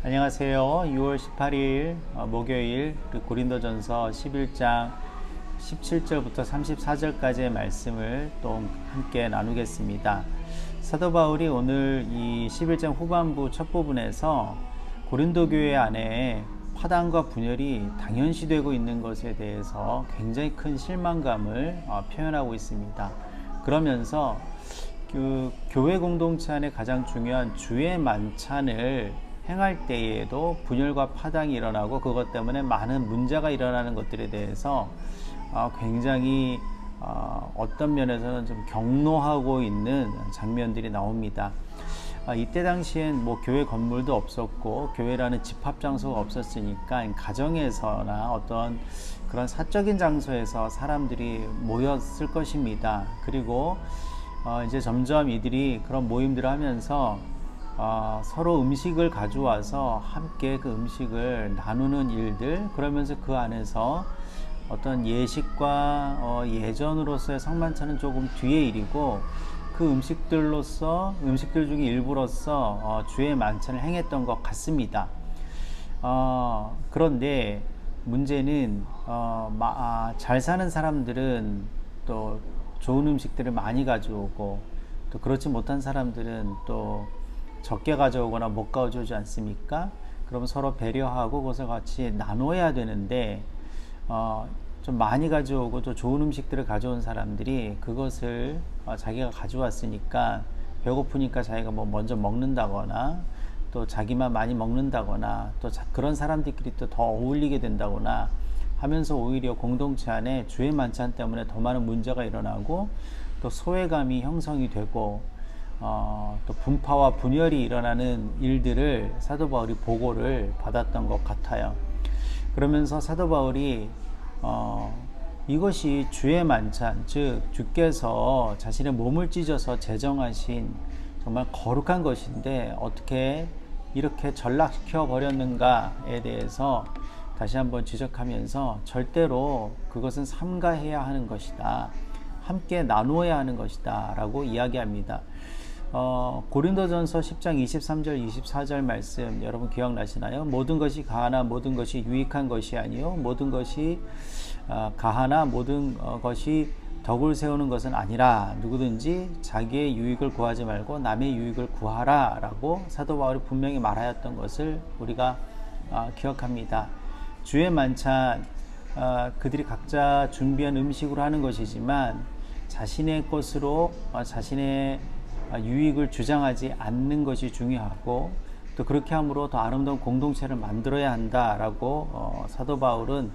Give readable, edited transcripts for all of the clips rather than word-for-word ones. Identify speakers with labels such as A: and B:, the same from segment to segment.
A: 안녕하세요. 6월 18일 목요일 고린도전서 11장 17절부터 34절까지의 말씀을 또 함께 나누겠습니다. 사도 바울이 오늘 이 11장 후반부 첫 부분에서 고린도 교회 안에 파당과 분열이 당연시되고 있는 것에 대해서 굉장히 큰 실망감을 표현하고 있습니다. 그러면서 그 교회 공동체 안에 가장 중요한 주의 만찬을 행할 때에도 분열과 파당이 일어나고 그것 때문에 많은 문제가 일어나는 것들에 대해서 굉장히 어떤 면에서는 좀 경노하고 있는 장면들이 나옵니다. 이때 당시엔 뭐 교회 건물도 없었고 교회라는 집합 장소가 없었으니까 가정에서나 어떤 그런 사적인 장소에서 사람들이 모였을 것입니다. 그리고 이제 점점 이들이 그런 모임들을 하면서 서로 음식을 가져와서 함께 그 음식을 나누는 일들, 그러면서 그 안에서 어떤 예식과 예전으로서의 성만찬은 조금 뒤의 일이고 그 음식들 중에 일부로서 주의 만찬을 행했던 것 같습니다. 그런데 문제는 잘 사는 사람들은 또 좋은 음식들을 많이 가져오고 또 그렇지 못한 사람들은 또 적게 가져오거나 못 가져오지 않습니까? 그럼 서로 배려하고 그것을 같이 나눠야 되는데 좀 많이 가져오고 또 좋은 음식들을 가져온 사람들이 그것을 자기가 가져왔으니까 배고프니까 자기가 뭐 먼저 먹는다거나 또 자기만 많이 먹는다거나 또 그런 사람들끼리 또 더 어울리게 된다거나 하면서 오히려 공동체 안에 주의 만찬 때문에 더 많은 문제가 일어나고 또 소외감이 형성이 되고 또 분파와 분열이 일어나는 일들을 사도 바울이 보고를 받았던 것 같아요. 그러면서 사도 바울이 이것이 주의 만찬, 즉 주께서 자신의 몸을 찢어서 제정하신 정말 거룩한 것인데 어떻게 이렇게 전락시켜 버렸는가에 대해서 다시 한번 지적하면서 절대로 그것은 삼가해야 하는 것이다, 함께 나누어야 하는 것이다 라고 이야기합니다. 고린도전서 10장 23절 24절 말씀 여러분 기억나시나요? 모든 것이 가하나 모든 것이 유익한 것이 아니요 모든 것이 가하나 모든 것이 덕을 세우는 것은 아니라 누구든지 자기의 유익을 구하지 말고 남의 유익을 구하라 라고 사도 바울이 분명히 말하였던 것을 우리가 기억합니다. 주의 만찬 그들이 각자 준비한 음식으로 하는 것이지만 자신의 것으로 자신의 유익을 주장하지 않는 것이 중요하고 또 그렇게 함으로 더 아름다운 공동체를 만들어야 한다라고 사도 바울은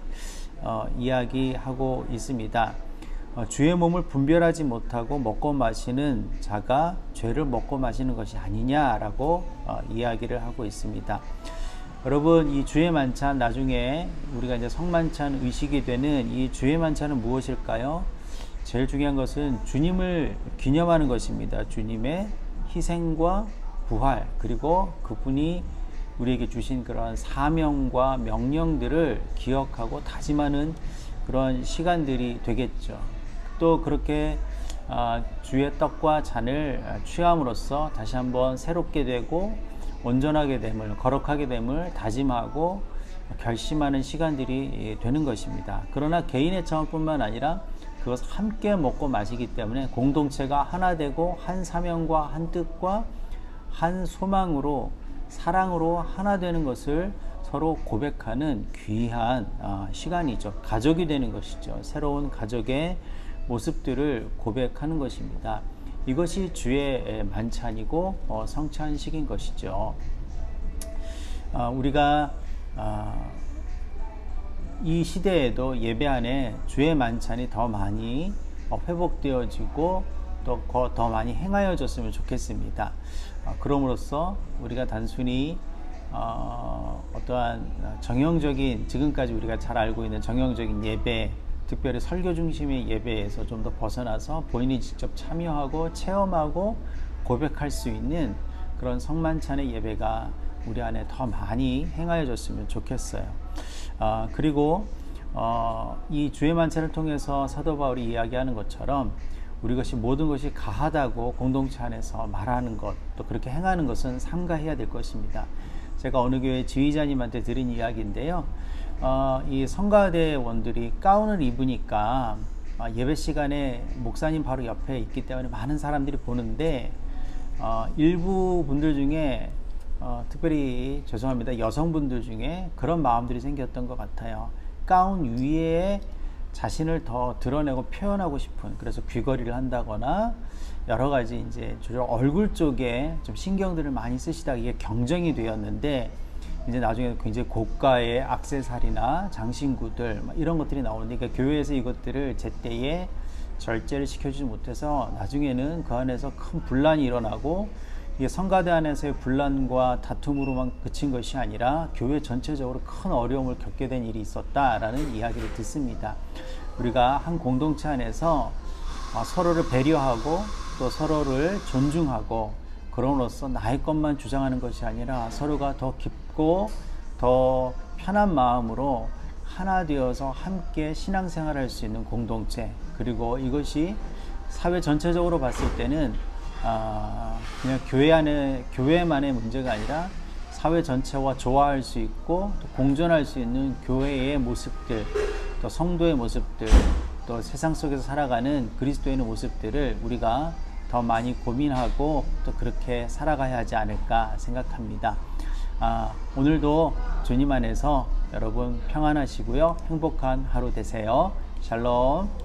A: 이야기하고 있습니다. 주의 몸을 분별하지 못하고 먹고 마시는 자가 죄를 먹고 마시는 것이 아니냐라고 이야기를 하고 있습니다. 여러분, 이 주의 만찬, 나중에 우리가 이제 성만찬 의식이 되는 이 주의 만찬은 무엇일까요? 제일 중요한 것은 주님을 기념하는 것입니다. 주님의 희생과 부활, 그리고 그분이 우리에게 주신 그런 사명과 명령들을 기억하고 다짐하는 그런 시간들이 되겠죠. 또 그렇게 주의 떡과 잔을 취함으로써 다시 한번 새롭게 되고 온전하게 됨을, 거룩하게 됨을 다짐하고 결심하는 시간들이 되는 것입니다. 그러나 개인의 차원뿐만 아니라 그것을 함께 먹고 마시기 때문에 공동체가 하나 되고 한 사명과 한 뜻과 한 소망으로 사랑으로 하나 되는 것을 서로 고백하는 귀한 시간이죠. 가족이 되는 것이죠. 새로운 가족의 모습들을 고백하는 것입니다. 이것이 주의 만찬이고 성찬식인 것이죠. 우리가 이 시대에도 예배 안에 주의 만찬이 더 많이 회복되어지고 또 더 많이 행하여졌으면 좋겠습니다. 그럼으로써 우리가 단순히 어떠한 정형적인, 지금까지 우리가 잘 알고 있는 정형적인 예배, 특별히 설교 중심의 예배에서 좀 더 벗어나서 본인이 직접 참여하고 체험하고 고백할 수 있는 그런 성만찬의 예배가 우리 안에 더 많이 행하여졌으면 좋겠어요. 그리고 이 주의 만찬을 통해서 사도 바울이 이야기하는 것처럼 우리 것이 모든 것이 가하다고 공동체 안에서 말하는 것, 또 그렇게 행하는 것은 삼가해야 될 것입니다. 제가 어느 교회 지휘자님한테 들은 이야기인데요. 이 성가대원들이 가운을 입으니까 예배 시간에 목사님 바로 옆에 있기 때문에 많은 사람들이 보는데 일부 분들 중에 특별히 죄송합니다, 여성분들 중에 그런 마음들이 생겼던 것 같아요. 가운 위에 자신을 더 드러내고 표현하고 싶은, 그래서 귀걸이를 한다거나 여러 가지 이제 주로 얼굴 쪽에 좀 신경들을 많이 쓰시다가 이게 경정이 되었는데, 이제 나중에 굉장히 고가의 액세서리나 장신구들 이런 것들이 나오는데, 그러니까 교회에서 이것들을 제때에 절제를 시켜주지 못해서 나중에는 그 안에서 큰 분란이 일어나고, 이게 성가대 안에서의 분란과 다툼으로만 그친 것이 아니라 교회 전체적으로 큰 어려움을 겪게 된 일이 있었다라는 이야기를 듣습니다. 우리가 한 공동체 안에서 서로를 배려하고 또 서로를 존중하고, 그럼으로써 나의 것만 주장하는 것이 아니라 서로가 더 깊고 더 편한 마음으로 하나 되어서 함께 신앙생활을 할 수 있는 공동체, 그리고 이것이 사회 전체적으로 봤을 때는 그냥 교회만의 문제가 아니라 사회 전체와 조화할 수 있고 또 공존할 수 있는 교회의 모습들, 또 성도의 모습들, 또 세상 속에서 살아가는 그리스도인의 모습들을 우리가 더 많이 고민하고 또 그렇게 살아가야 하지 않을까 생각합니다. 오늘도 주님 안에서 여러분 평안하시고요, 행복한 하루 되세요. 샬롬.